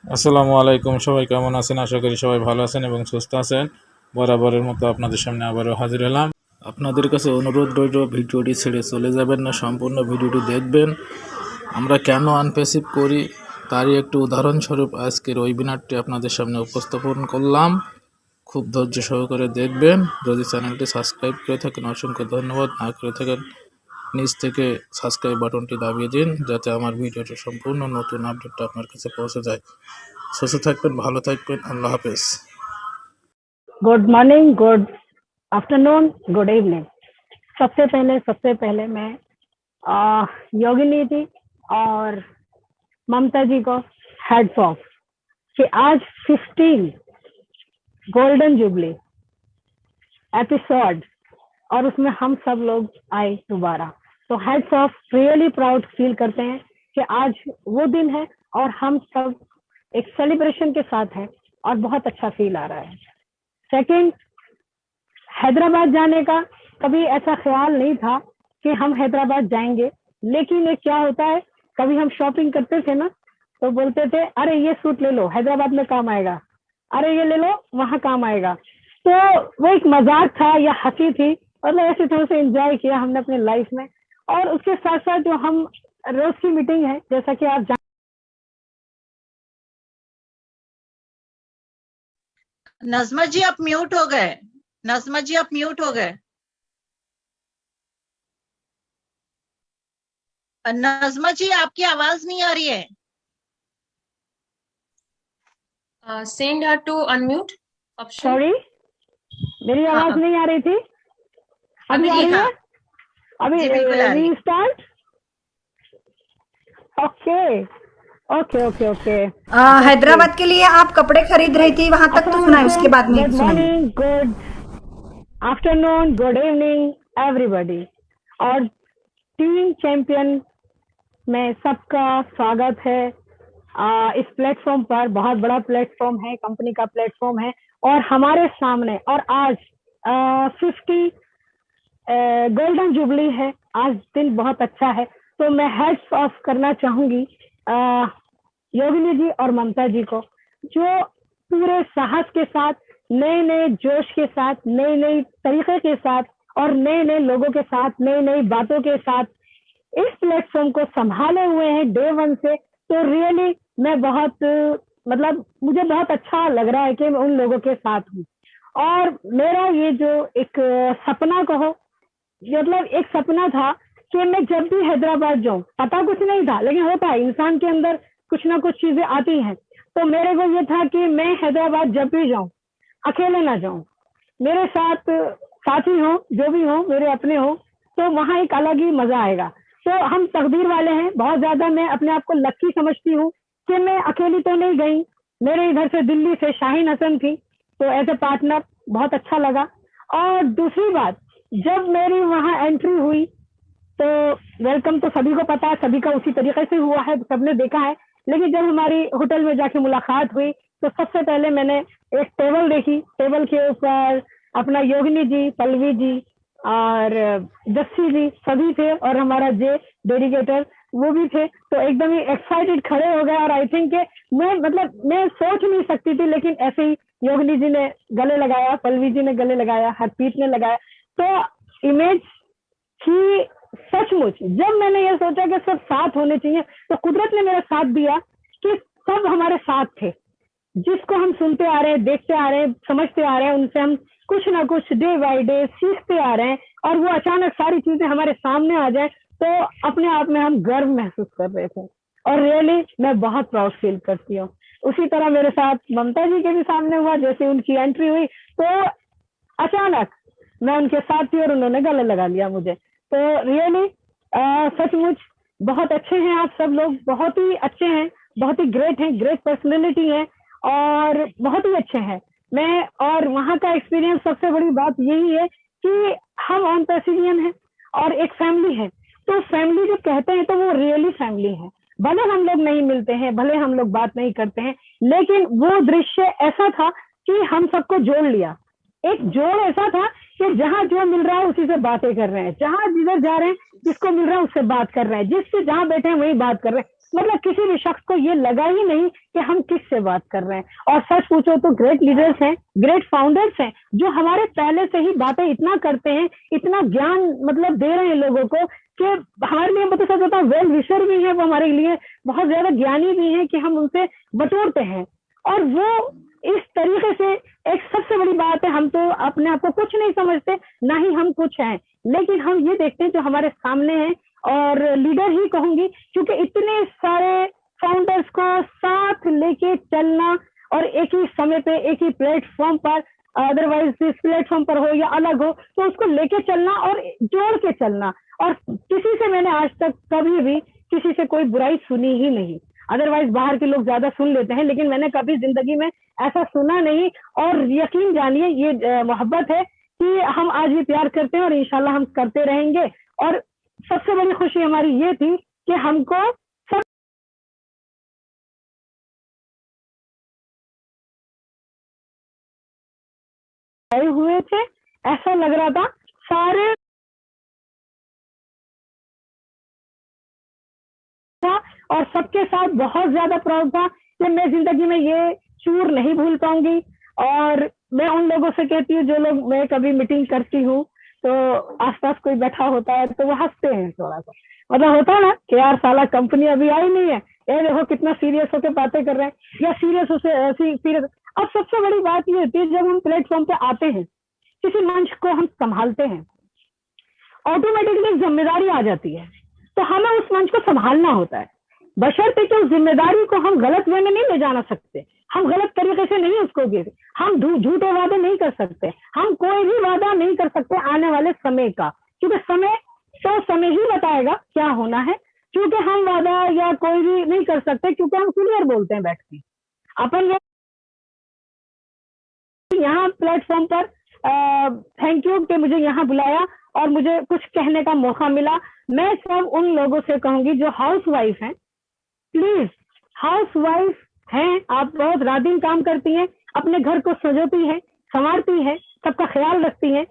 আসসালামু আলাইকুম, সবাই কেমন আছেন? আশা করি সবাই ভালো আছেন এবং সুস্থ আছেন। বরাবরের মতো আপনাদের সামনে আবারও হাজির হলাম। আপনাদের কাছে অনুরোধ রইল, ভিডিওটি ছেড়ে চলে যাবেন না, সম্পূর্ণ ভিডিওটি দেখবেন। আমরা কেন আনপ্যাসিভ করি তারই একটি উদাহরণস্বরূপ আজকের ওয়েবিনারটি আপনাদের সামনে উপস্থাপন করলাম। খুব ধৈর্য সহকারে দেখবেন। যদি চ্যানেলটি সাবস্ক্রাইব করে থাকেন অসংখ্য ধন্যবাদ, না করে থাকেন নিচ থেকে সাবস্ক্রাইব বাটনটি দাবিয়ে দিন, যাতে আমার ভিডিওটি সম্পূর্ণ নতুন আপডেটটা আপনার কাছে পৌঁছে যায়। সুস্থ থাকবেন, ভালো থাকবেন, আল্লাহ হাফেজ। Good morning, good afternoon, good evening. सबसे पहले मैं योगिनी जी और ममता जी को हेड्स ऑफ कि आज 15 गोल्डन जुबली एपिसोड और उसमें हम सब लोग आए दोबारा, तो heads of. Really proud feel करते हैं कि आज वो दिन है और हम सब एक सेलिब्रेशन के साथ हैं और बहुत अच्छा फील आ रहा है। सेकंड, हैदराबाद जाने का कभी ऐसा ख्याल नहीं था कि हम हैदराबाद जाएंगे, लेकिन ये क्या होता है, कभी हम शॉपिंग करते थे ना, तो बोलते थे अरे ये सूट ले लो, हैदराबाद में काम आएगा, अरे ये ले लो, वहां काम आएगा। तो वो एक मजाक था या हंसी थी, मतलब ऐसे थोड़ा सा एंजॉय किया हमने अपने लाइफ में। और उसके साथ साथ जो हम रोज की मीटिंग है, जैसा कि आप नज़मा जी आप म्यूट हो गए। नज़मा जी आप म्यूट हो गए। नज़मा जी आपकी आवाज नहीं आ रही है। Send her to unmute option. Sorry, मेरी आवाज नहीं आ रही थी। अभी आ रही है? अभी जी बिल्कुल आ रही है। Restart. Okay okay okay okay. Hyderabad के लिए आप कपड़े खरीद रही थी, वहां तक तो सुना है, उसके बाद नहीं गुड सुना। Morning, good afternoon, good evening everybody. और टीम चैंपियन में सबका स्वागत है इस प्लेटफॉर्म पर। बहुत बड़ा प्लेटफॉर्म है, कंपनी का प्लेटफॉर्म है और हमारे सामने, और आज 50 गोल्डन जुबली है। आज दिन बहुत अच्छा है, तो मैं हेड्स ऑफ करना चाहूंगी योगिनी जी और ममता जी को, जो पूरे साहस के साथ, नए नए जोश के साथ, नए नए तरीके के साथ और नए नए लोगों के साथ, नई नई बातों के साथ इस प्लेटफॉर्म को संभाले हुए हैं डे वन से। तो रियली मैं बहुत, मतलब मुझे बहुत अच्छा लग रहा है कि मैं उन लोगों के साथ हूँ। और मेरा ये जो एक सपना कहो, मतलब एक सपना था कि मैं जब भी हैदराबाद जाऊं, पता कुछ नहीं था, लेकिन होता है इंसान के अंदर कुछ ना कुछ चीजें आती हैं। तो मेरे को ये था कि मैं हैदराबाद जब भी जाऊं, अकेले ना जाऊं, मेरे साथ साथी हो, जो भी हो, मेरे अपने हो, तो वहां एक अलग ही मजा आएगा। तो हम तकदीर वाले हैं बहुत ज्यादा। मैं अपने आप को लकी समझती हूँ कि मैं अकेली तो नहीं गई। मेरे इधर से दिल्ली से शाहीन हसन थी, तो एज ए पार्टनर बहुत अच्छा लगा। और दूसरी बात, जब मेरी वहां एंट्री हुई तो वेलकम तो सभी को पता है, सभी का उसी तरीके से हुआ है, सबने देखा है। लेकिन जब हमारी होटल में जाके मुलाकात हुई तो सबसे पहले मैंने एक टेबल देखी। टेबल के ऊपर अपना योगिनी जी, पल्लवी जी और जस्सी जी सभी थे, और हमारा जे डेडिकेटर वो भी थे। तो एकदम ही एक्साइटेड खड़े हो गए। और आई थिंक मैं सोच नहीं सकती थी, लेकिन ऐसे ही योगिनी जी ने गले लगाया, पल्लवी जी ने गले लगाया, हरप्रीत ने लगाया। तो इमेज ही सचमुच, जब मैंने ये सोचा कि सब साथ होने चाहिए, तो कुदरत ने मेरा साथ दिया कि सब हमारे साथ थे। जिसको हम सुनते आ रहे हैं, देखते आ रहे हैं, समझते आ रहे हैं, उनसे हम कुछ ना कुछ डे बाय डे सीखते आ रहे हैं, और वो अचानक सारी चीजें हमारे सामने आ जाए तो अपने आप में हम गर्व महसूस कर रहे थे। और रियली मैं बहुत प्राउड फील करती हूँ। उसी तरह मेरे साथ ममता जी के भी सामने हुआ। जैसे उनकी एंट्री हुई तो अचानक मैं उनके साथ थी और उन्होंने गले लगा लिया मुझे। तो रियली सचमुच बहुत अच्छे हैं आप सब लोग, बहुत ही अच्छे हैं, बहुत ही ग्रेट हैं, ग्रेट पर्सनैलिटी है और बहुत ही अच्छे हैं। मैं और वहाँ का एक्सपीरियंस, सबसे बड़ी बात यही है कि हम ऑन पैसिवियन हैं और एक फैमिली है। तो फैमिली जो कहते हैं तो वो रियली फैमिली है। भले हम लोग नहीं मिलते हैं, भले हम लोग बात नहीं करते हैं, लेकिन वो दृश्य ऐसा था कि हम सबको जोड़ लिया। एक जोड़ ऐसा था कि जहां जो मिल रहा है उसी से बातें कर रहे हैं, जहां जिधर जा रहे हैं जिसको मिल रहा है उससे बात कर रहे हैं, जिससे जहां बैठे हैं वही बात कर रहे हैं। मतलब किसी भी शख्स को ये लगा ही नहीं कि हम किससे बात कर रहे हैं। और सच पूछो तो ग्रेट लीडर्स हैं, ग्रेट फाउंडर्स हैं, जो हमारे पहले से ही बातें इतना करते हैं, इतना ज्ञान मतलब दे रहे हैं लोगों को कि हमारे लिए मतलब सच बताऊं वेल विशर भी है वो, हमारे लिए बहुत ज्यादा ज्ञानी भी है कि हम उनसे बटोरते हैं। और वो इस तरीके से, एक सबसे बड़ी बात है, हम तो अपने आप को कुछ नहीं समझते, ना ही हम कुछ हैं, लेकिन हम ये देखते हैं जो हमारे सामने है, और लीडर ही कहूंगी, क्योंकि इतने सारे फाउंडर्स को साथ लेके चलना और एक ही समय पे एक ही प्लेटफॉर्म पर, अदरवाइज इस प्लेटफॉर्म पर हो या अलग हो, तो उसको लेके चलना और जोड़ के चलना। और किसी से मैंने आज तक कभी भी किसी से कोई बुराई सुनी ही नहीं। अदरवाइज बाहर के लोग ज्यादा सुन लेते हैं, लेकिन मैंने कभी जिंदगी में ऐसा सुना नहीं। और यकीन जानिए ये मोहब्बत है कि हम आज भी प्यार करते हैं और इंशाल्लाह हम करते रहेंगे। और सबसे बड़ी खुशी हमारी ये थी कि हमको सब आए हुए थे, ऐसा लग रहा था सारे था, और सबके साथ बहुत ज्यादा प्राउड था कि मैं जिंदगी में ये चूर नहीं भूल पाऊंगी। और मैं उन लोगों से कहती हूँ जो लोग, मैं कभी मीटिंग करती हूँ तो आसपास कोई बैठा होता है तो वो हंसते हैं थोड़ा सा, मतलब होता है ना कि यार साला कंपनी अभी आई नहीं है, ये देखो कितना सीरियस होकर बातें कर रहे हैं, या सीरियस सीरियस। अब सबसे बड़ी बात ये होती है जब हम प्लेटफॉर्म पे आते हैं, किसी मंच को हम संभालते हैं, ऑटोमेटिकली जिम्मेदारी आ जाती है, तो हमें उस मंच को संभालना होता है। बशर्ते कि उस जिम्मेदारी को हम गलत वे में नहीं ले जाना सकते, हम गलत तरीके से नहीं उसको गिरे, हम झूठे वादे नहीं कर सकते, हम कोई भी वादा नहीं कर सकते आने वाले समय का, क्योंकि समय ही बताएगा क्या होना है। क्योंकि हम वादा या कोई भी नहीं कर सकते, क्योंकि हम क्लियर बोलते हैं बैठ के। अपन यहाँ प्लेटफॉर्म पर थैंक यू कि मुझे यहाँ बुलाया और मुझे कुछ कहने का मौका मिला। मैं सब उन लोगों से कहूंगी जो हाउस वाइफ हैं, प्लीज हाउस वाइफ हैं, आप बहुत रात दिन काम करती हैं, अपने घर को सजोती हैं, संवारती हैं, सबका ख्याल रखती हैं,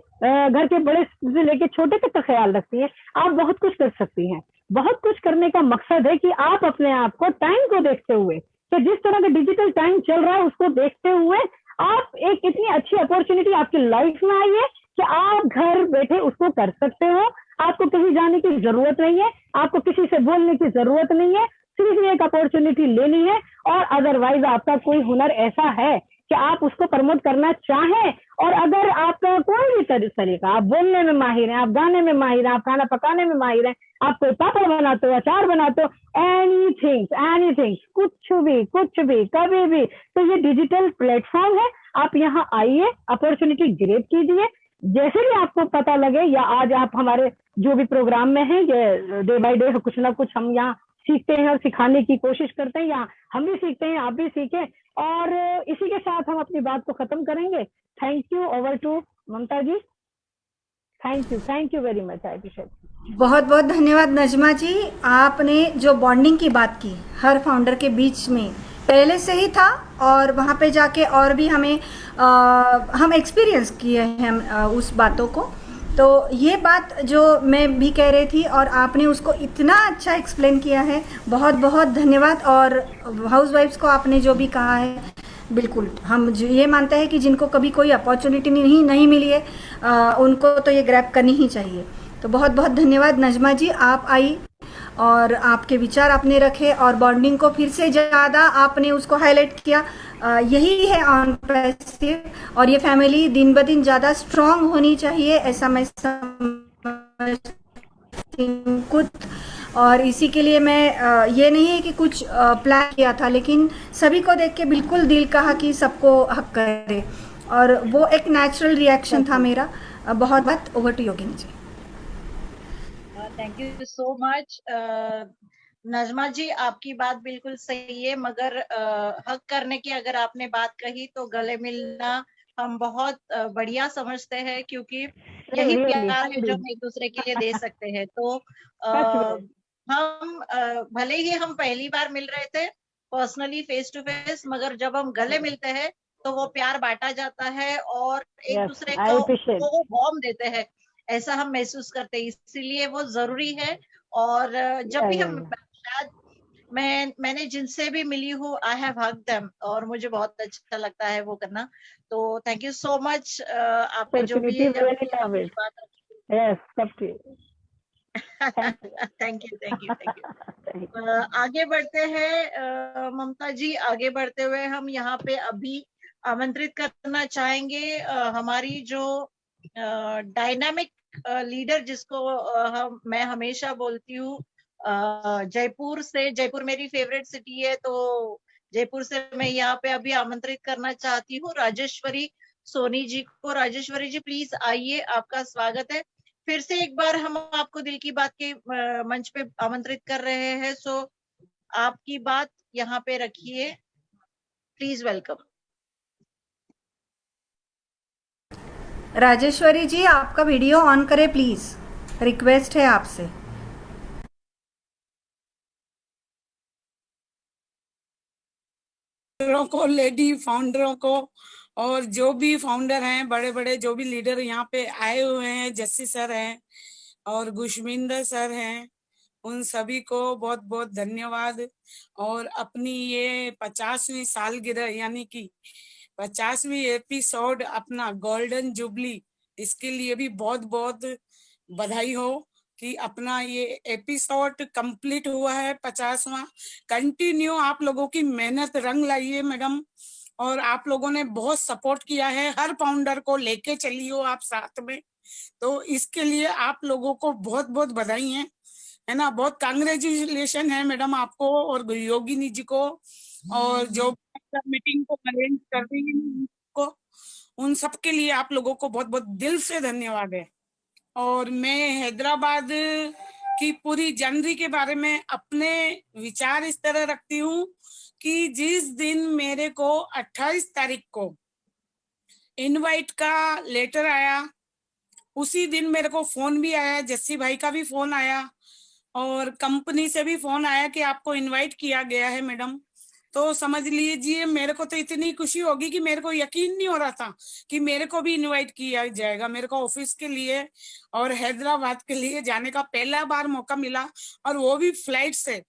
घर के बड़े से लेके छोटे तक का ख्याल रखती हैं, आप बहुत कुछ कर सकती हैं। बहुत कुछ करने का मकसद है कि आप अपने आप को, टाइम को देखते हुए, तो जिस तरह का डिजिटल टाइम चल रहा है उसको देखते हुए आप एक इतनी अच्छी अपॉर्चुनिटी आपकी लाइफ में आई है कि आप घर बैठे उसको कर सकते हो। आपको कहीं जाने की जरूरत नहीं है, आपको किसी से बोलने की जरूरत नहीं है, सिर्फ एक अपॉर्चुनिटी लेनी है। और अदरवाइज आपका कोई हुनर ऐसा है कि आप उसको प्रमोट करना चाहें, और अगर आपका कोई भी तरीका, आप बोलने में माहिर हैं, आप गाने में माहिर हैं, आप खाना पकाने में माहिर हैं, आप कोई पापड़ बनाते हो, अचार बनाते हो, एनीथिंग, कुछ भी कभी भी, तो ये डिजिटल प्लेटफॉर्म है, आप यहाँ आइए, अपॉर्चुनिटी ग्रैब कीजिए। जैसे भी आपको पता लगे, या आज आप हमारे जो भी प्रोग्राम में हैं, ये डे बाय डे कुछ ना कुछ हम यहाँ सीखते हैं और सिखाने की कोशिश करते हैं, या हम भी सीखते हैं, आप भी सीखें। और इसी के साथ हम अपनी बात को खत्म करेंगे। Thank you, over to Mamata ji. Thank you very much, I appreciate. बहुत बहुत धन्यवाद नजमा जी। आपने जो बॉन्डिंग की बात की हर फाउंडर के बीच में, पहले से ही था, और वहाँ पे जाके और भी हम एक्सपीरियंस किए हैं उस बातों को। तो ये बात जो मैं भी कह रही थी और आपने उसको इतना अच्छा एक्सप्लेन किया है, बहुत बहुत धन्यवाद। और हाउस वाइफ्स को आपने जो भी कहा है, बिल्कुल हम ये मानते हैं कि जिनको कभी कोई अपॉर्चुनिटी नहीं मिली है, उनको तो ये ग्रैब करनी ही चाहिए। तो बहुत बहुत धन्यवाद नजमा जी, आप आई और आपके विचार आपने रखे, और बॉन्डिंग को फिर से ज़्यादा आपने उसको हाईलाइट किया। यही है ऑन पैसिव, और ये फैमिली दिन ब दिन ज़्यादा स्ट्रांग होनी चाहिए, ऐसा मैं समझती हूँ खुद। और इसी के लिए मैं ये नहीं है कि कुछ प्लान किया था, लेकिन सभी को देख के बिल्कुल दिल कहा कि सबको हक करे, और वो एक नेचुरल रिएक्शन था मेरा। बहुत बहुत over to Yogini ji. Thank you so much Najma ji, आपकी बात बिल्कुल सही है, मगर हक करने की अगर आपने बात कही तो गले मिलना हम बहुत बढ़िया समझते हैं, क्योंकि यही प्यार है जो हम एक दूसरे के लिए दे सकते हैं। तो हम भले ही हम पहली बार मिल रहे थे पर्सनली फेस टू फेस, मगर जब हम गले मिलते हैं तो वो प्यार बांटा जाता है और एक Yes, दूसरे I appreciate. को वो वार्म देते हैं, ऐसा हम महसूस करते हैं, इसीलिए वो जरूरी है। और जब Yeah, भी yeah, हम yeah. शायद मैंने जिनसे भी मिली हूँ, आई हैव हग देम, और मुझे बहुत अच्छा लगता है वो करना। तो थैंक यू सो मच, आपने जो भी Opportunity, really love अपनी it. बात रखी। Yes, सब ठीक. Thank you. Thank you, thank you, thank you. Thank you. आगे बढ़ते हैं, ममता जी, आगे बढ़ते हुए हम यहाँ पे अभी आमंत्रित करना चाहेंगे हमारी जो डायनामिक लीडर, जिसको मैं हमेशा बोलती हूँ, जयपुर से, जयपुर मेरी फेवरेट सिटी है, तो जयपुर से मैं यहाँ पे अभी आमंत्रित करना चाहती हूँ राजेश्वरी सोनी जी को। राजेश्वरी जी प्लीज आइए, आपका स्वागत है। फिर से एक बार हम आपको दिल की बात के मंच पे आमंत्रित कर रहे हैं, सो आपकी बात यहाँ पे रखिए, प्लीज वेलकम। राजेश्वरी जी, आपका वीडियो ऑन करें प्लीज, रिक्वेस्ट है आपसे। को, लेडी फाउंडरों को, और जो भी फाउंडर हैं, बड़े बड़े जो भी लीडर यहाँ पे आए हुए हैं, जस्सी सर हैं और गुशमिंदर सर हैं, उन सभी को बहुत बहुत धन्यवाद। और अपनी ये 50वीं सालगिरह यानी कि 50वीं एपिसोड, अपना गोल्डन जुबली, इसके लिए भी बहुत बहुत बधाई हो कि अपना ये एपिसोड कंप्लीट हुआ है 50वां। कंटिन्यू आप लोगों की मेहनत रंग लाई है मैडम, और आप लोगों ने बहुत सपोर्ट किया है, हर फाउंडर को लेके चली हो आप साथ में, तो इसके लिए आप लोगों को बहुत बहुत बधाई है ना। बहुत कांग्रेचुलेशन है मैडम आपको और योगिनी जी को, और जो मीटिंग को अरेंज कर रही है उनको, उन सब के लिए आप लोगों को बहुत बहुत दिल से धन्यवाद है। और मैं हैदराबाद की पूरी जनरी के बारे में अपने विचार इस तरह रखती हूँ कि जिस दिन मेरे को 28 तारीख को इनवाइट का लेटर आया, उसी दिन मेरे को फोन भी आया, जस्सी भाई का भी फोन आया और कंपनी से भी फोन आया कि आपको इनवाइट किया गया है मैडम। तो समझ लीजिए मेरे को तो इतनी खुशी होगी कि मेरे को यकीन नहीं हो रहा था कि मेरे को भी इनवाइट किया जाएगा। मेरे को ऑफिस के लिए और हैदराबाद के लिए जाने का पहला बार मौका मिला, और वो भी फ्लाइट से।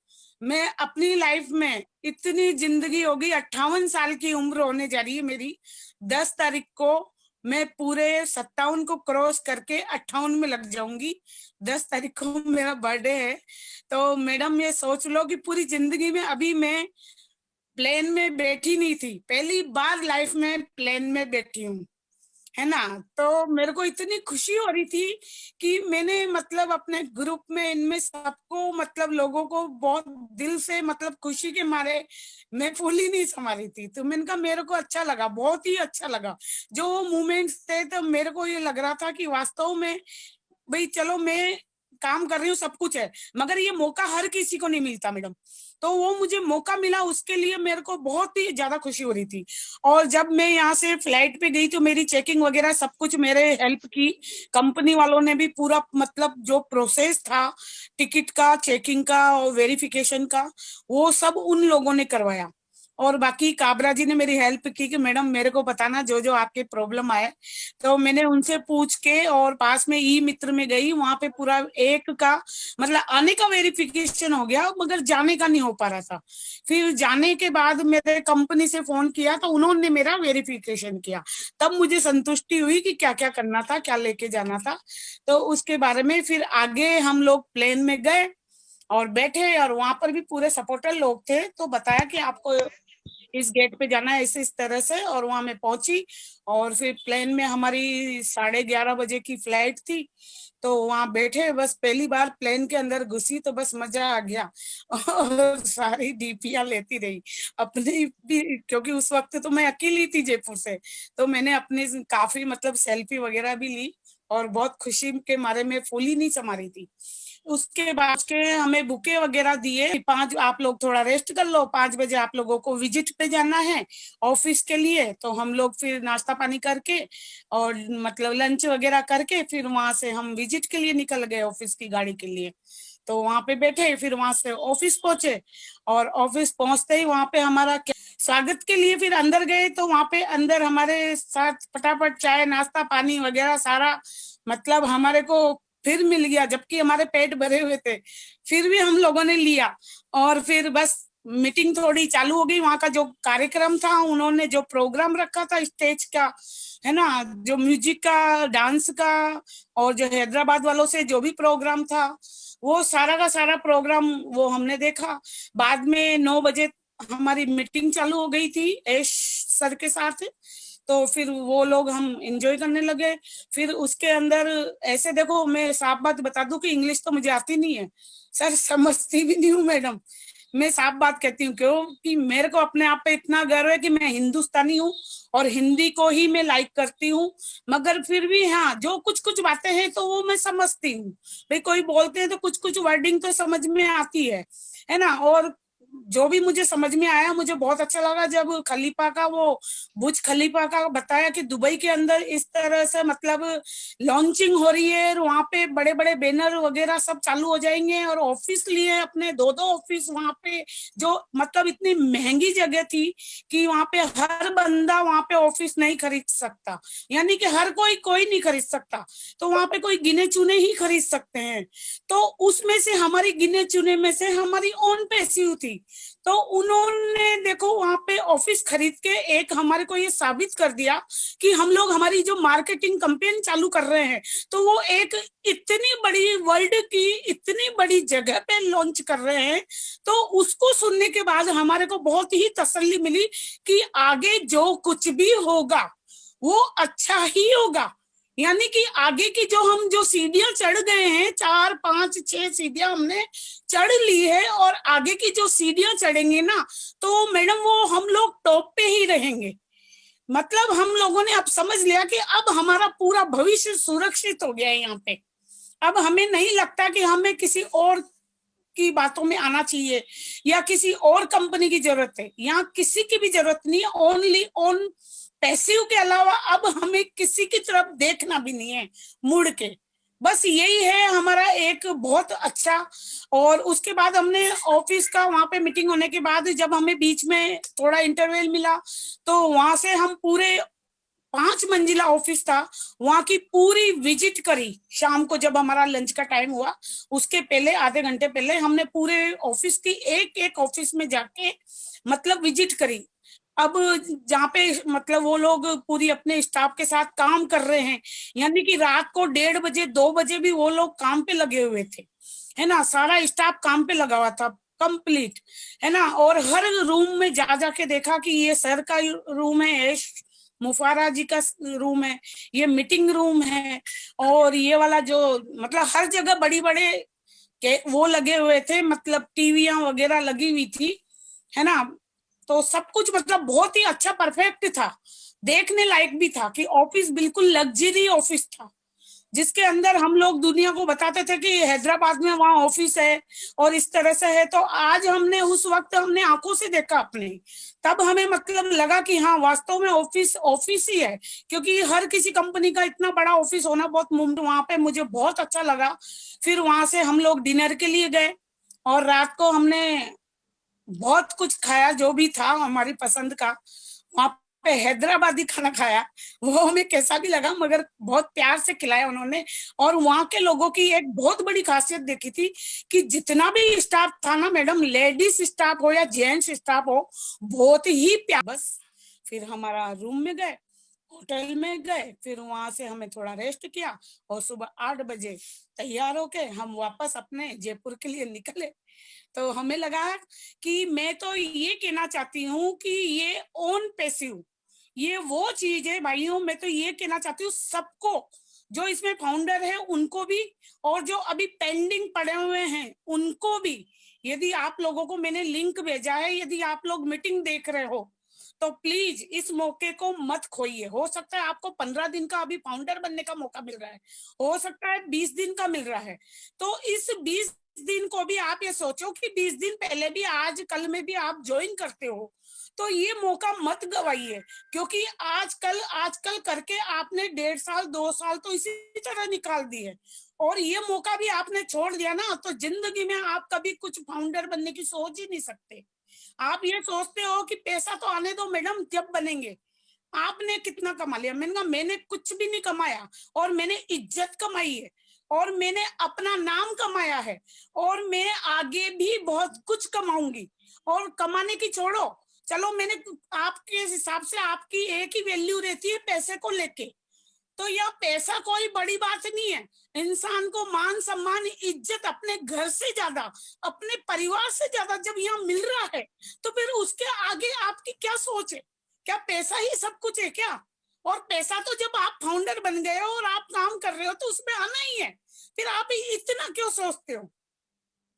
मैं अपनी लाइफ में इतनी जिंदगी होगी, 58 साल की उम्र होने जा रही है मेरी। 10 तारीख को मैं पूरे 57 को क्रॉस करके 58 में लग जाऊंगी। 10 तारीख को मेरा बर्थडे है। तो मैडम ये सोच लो कि पूरी जिंदगी में अभी मैं प्लेन में बैठी नहीं थी, पहली बार लाइफ में प्लेन में बैठी हूँ, है ना। तो मेरे को इतनी खुशी हो रही थी कि मैंने मतलब अपने ग्रुप में इनमें सबको मतलब लोगों को बहुत दिल से मतलब खुशी के मारे मैं फूल ही नहीं समा रही थी। तो मैंने कहा मेरे को अच्छा लगा, बहुत ही अच्छा लगा जो मोमेंट्स थे। तो मेरे को ये लग रहा था कि वास्तव में भाई चलो मैं काम कर रही हूँ, सब कुछ है, मगर ये मौका हर किसी को नहीं मिलता मैडम। तो वो मुझे मौका मिला, उसके लिए मेरे को बहुत ही ज्यादा खुशी हो रही थी। और जब मैं यहाँ से फ्लाइट पे गई तो मेरी चेकिंग वगैरह सब कुछ मेरे हेल्प की, कंपनी वालों ने भी पूरा मतलब जो प्रोसेस था टिकट का, चेकिंग का और वेरिफिकेशन का, वो सब उन लोगों ने करवाया। और बाकी काबरा जी ने मेरी हेल्प की कि मैडम मेरे को बताना जो जो आपके प्रॉब्लम आए। तो मैंने उनसे पूछ के और पास में ई मित्र में गई, वहां पे पूरा एक का मतलब आने का वेरिफिकेशन हो गया, मगर जाने का नहीं हो पा रहा था। फिर जाने के बाद मेरे कंपनी से फोन किया तो उन्होंने मेरा वेरिफिकेशन किया, तब मुझे संतुष्टि हुई कि क्या क्या करना था, क्या लेके जाना था। तो उसके बारे में फिर आगे हम लोग प्लेन में गए और बैठे, और वहां पर भी पूरे सपोर्टर लोग थे। तो बताया कि आपको इस गेट पे जाना है इस तरह से, और वहां मैं पहुंची। और फिर प्लेन में हमारी 11:30 बजे की फ्लाइट थी। तो वहां बैठे, बस पहली बार प्लेन के अंदर घुसी तो बस मजा आ गया और सारी डीपियां लेती रही अपनी भी, क्योंकि उस वक्त तो मैं अकेली थी जयपुर से। तो मैंने अपनी काफी मतलब सेल्फी वगैरह भी ली और बहुत खुशी के मारे में फूल ही नहीं समा रही थी। उसके बाद के हमें बुके वगैरह दिए, 5 आप लोग थोड़ा रेस्ट कर लो, 5 बजे आप लोगों को विजिट पे जाना है ऑफिस के लिए। तो हम लोग फिर नाश्ता पानी करके और मतलब लंच वगैरह करके फिर वहां से हम विजिट के लिए निकल गए ऑफिस की गाड़ी के लिए। तो वहां पे बैठे, फिर वहां से ऑफिस पहुंचे, और ऑफिस पहुंचते ही वहां पे हमारा स्वागत के लिए फिर अंदर गए तो वहां पे अंदर हमारे साथ फटाफट चाय नाश्ता पानी वगैरह सारा मतलब हमारे को फिर मिल गया, जबकि हमारे पेट भरे हुए थे, फिर भी हम लोगों ने लिया। और फिर बस मीटिंग थोड़ी चालू हो गई। वहां का जो कार्यक्रम था, उन्होंने जो प्रोग्राम रखा था स्टेज का, है ना, जो म्यूजिक का, डांस का, और जो हैदराबाद वालों से जो भी प्रोग्राम था, वो सारा का सारा प्रोग्राम वो हमने देखा। बाद में 9 बजे हमारी मीटिंग चालू हो गई थी ऐश सर के साथ, तो फिर वो लोग हम एंजॉय करने लगे। फिर उसके अंदर ऐसे देखो, मैं साफ बात बता दूं कि इंग्लिश तो मुझे आती नहीं है सर, समझती भी नहीं हूँ मैडम, मैं साफ बात कहती हूँ, क्योंकि मेरे को अपने आप पे इतना गर्व है कि मैं हिंदुस्तानी हूँ और हिंदी को ही मैं लाइक करती हूँ। मगर फिर भी हाँ, जो कुछ कुछ बातें हैं तो वो मैं समझती हूँ। भाई कोई बोलते हैं तो कुछ कुछ वर्डिंग तो समझ में आती है ना। और जो भी मुझे समझ में आया, मुझे बहुत अच्छा लगा जब खलीफा का वो बुर्ज खलीफा का बताया कि दुबई के अंदर इस तरह से मतलब लॉन्चिंग हो रही है, और वहां पे बड़े बड़े बैनर वगैरह सब चालू हो जाएंगे, और ऑफिस लिए अपने 2-2 ऑफिस वहां पे, जो मतलब इतनी महंगी जगह थी कि वहां पे हर बंदा वहां पे ऑफिस नहीं खरीद सकता, यानी कि हर कोई नहीं खरीद सकता, तो वहां पे कोई गिने चुने ही खरीद सकते हैं। तो उसमें से हमारी गिने चुने में से हमारी ओन पैसिव थी, तो उन्होंने देखो वहां पे ऑफिस खरीद के एक हमारे को ये साबित कर दिया कि हम लोग हमारी जो मार्केटिंग कैंपेन चालू कर रहे हैं, तो वो एक इतनी बड़ी वर्ल्ड की इतनी बड़ी जगह पे लॉन्च कर रहे हैं। तो उसको सुनने के बाद हमारे को बहुत ही तसल्ली मिली कि आगे जो कुछ भी होगा वो अच्छा ही होगा। यानी कि आगे की जो सीढ़ियां चढ़ गए हैं, 4 5 6 सीढ़ियां हमने चढ़ ली है, और आगे की जो सीढ़ियां चढ़ेंगे ना, तो मैडम वो हम लोग टॉप पे ही रहेंगे। मतलब हम लोगों ने अब समझ लिया कि अब हमारा पूरा भविष्य सुरक्षित हो गया है यहाँ पे। अब हमें नहीं लगता कि हमें किसी और की बातों में आना चाहिए या किसी और कंपनी की जरूरत है। यहाँ किसी की भी जरूरत नहीं है, ओनली ऑन पैसिव के अलावा अब हमें किसी की तरफ देखना भी नहीं है मुड़ के। बस यही है हमारा एक बहुत अच्छा। और उसके बाद हमने ऑफिस का वहां पे मीटिंग होने के बाद जब हमें बीच में थोड़ा इंटरवल मिला, तो वहां से हम पूरे 5 मंजिला ऑफिस था, वहां की पूरी विजिट करी। शाम को जब हमारा लंच का टाइम हुआ, उसके पहले आधे घंटे पहले हमने पूरे ऑफिस की एक एक ऑफिस में जाके मतलब विजिट करी। अब जहाँ पे मतलब वो लोग पूरी अपने स्टाफ के साथ काम कर रहे हैं, यानी कि रात को 1:30 बजे 2 बजे भी वो लोग काम पे लगे हुए थे, है ना, सारा स्टाफ काम पे लगा हुआ था कंप्लीट, है ना। और हर रूम में जा जाके देखा कि ये सर का रूम है, मुफारा जी का रूम है, ये मीटिंग रूम है, और ये वाला जो मतलब हर जगह बड़ी बड़े के वो लगे हुए थे, मतलब टीवियां वगैरह लगी हुई थी, है ना। तो सब कुछ मतलब बहुत ही अच्छा परफेक्ट था, देखने लायक भी था कि ऑफिस बिल्कुल लग्जरी ऑफिस था, जिसके अंदर हम लोग दुनिया को बताते थे कि हैदराबाद में वहां ऑफिस है और इस तरह से है। तो आज हमने उस वक्त हमने आंखों से देखा अपने, तब हमें मतलब लगा कि हाँ वास्तव में ऑफिस ऑफिस ही है, क्योंकि हर किसी कंपनी का इतना बड़ा ऑफिस होना बहुत मुमकिन। वहां पे मुझे बहुत अच्छा लगा। फिर वहां से हम लोग डिनर के लिए गए, और रात को हमने बहुत कुछ खाया जो भी था हमारी पसंद का। वहां पे हैदराबादी खाना खाया, वो हमें कैसा भी लगा, मगर बहुत प्यार से खिलाया उन्होंने। और वहां के लोगों की एक बहुत बड़ी खासियत देखी थी कि जितना भी स्टाफ था ना मैडम, लेडीज स्टाफ हो या जेंट्स स्टाफ हो, बहुत ही प्यार। बस फिर हमारा रूम में गए, होटल में गए, फिर वहां से हमें थोड़ा रेस्ट किया, और सुबह 8 बजे तैयार होके हम वापस अपने जयपुर के लिए निकले। तो हमें लगा कि मैं तो ये कहना चाहती हूँ कि ये ओन पैसिव, ये वो चीज है भाइयों। मैं तो ये कहना चाहती हूँ सबको, जो इसमें फाउंडर है उनको भी, और जो अभी पेंडिंग पड़े हुए हैं उनको भी। यदि आप लोगों को मैंने लिंक भेजा है, यदि आप लोग मीटिंग देख रहे हो, तो प्लीज इस मौके को मत खोइए। हो सकता है आपको 15 दिन का अभी फाउंडर बनने का मौका मिल रहा है, हो सकता है 20 दिन का मिल रहा है। तो इस 20 दिन को भी आप ये सोचो कि 20 दिन पहले भी, आज कल में भी आप ज्वाइन करते हो, तो ये मौका मत गवाइए। क्योंकि आजकल करके आपने 1.5 साल 2 साल तो इसी तरह निकाल दिए, और ये मौका भी आपने छोड़ दिया ना, तो जिंदगी में आप कभी कुछ फाउंडर बनने की सोच ही नहीं सकते। आप ये सोचते हो कि पैसा तो आने दो मैडम, जब बनेंगे। आपने कितना कमा लिया? मैंने कहा मैंने कुछ भी नहीं कमाया, और मैंने इज्जत कमाई है, और मैंने अपना नाम कमाया है, और मैं आगे भी बहुत कुछ कमाऊंगी। और कमाने की छोड़ो, चलो मैंने, आपके हिसाब से आपकी एक ही वैल्यू रहती है पैसे को लेके, तो यह पैसा कोई बड़ी बात नहीं है। इंसान को मान सम्मान इज्जत अपने घर से ज्यादा, अपने परिवार से ज्यादा जब यहाँ मिल रहा है, तो फिर उसके आगे आपकी क्या सोच है? क्या पैसा ही सब कुछ है क्या? और पैसा तो जब आप फाउंडर बन गए हो और आप काम कर रहे हो तो उसमें आना ही है, फिर आप इतना क्यों सोचते हो?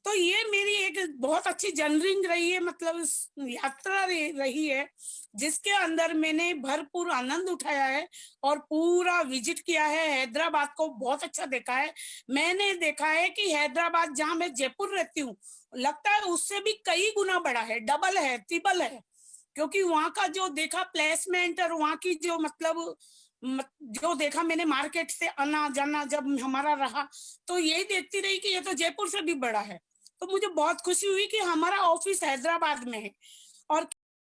तो ये मेरी एक बहुत अच्छी जर्नी रही है, मतलब यात्रा रही है, जिसके अंदर मैंने भरपूर आनंद उठाया है और पूरा विजिट किया है। हैदराबाद को बहुत अच्छा देखा है। मैंने देखा है कि हैदराबाद, जहां मैं जयपुर रहती हूँ, लगता है उससे भी कई गुना बड़ा है, डबल है, ट्रिपल है। क्योंकि वहां का जो देखा प्लेसमेंट, और वहां की जो मतलब जो देखा मैंने, मार्केट से आना जाना जब हमारा रहा, तो यही देखती रही कि ये तो जयपुर से भी बड़ा है। तो मुझे बहुत खुशी हुई कि हमारा ऑफिस हैदराबाद में है। और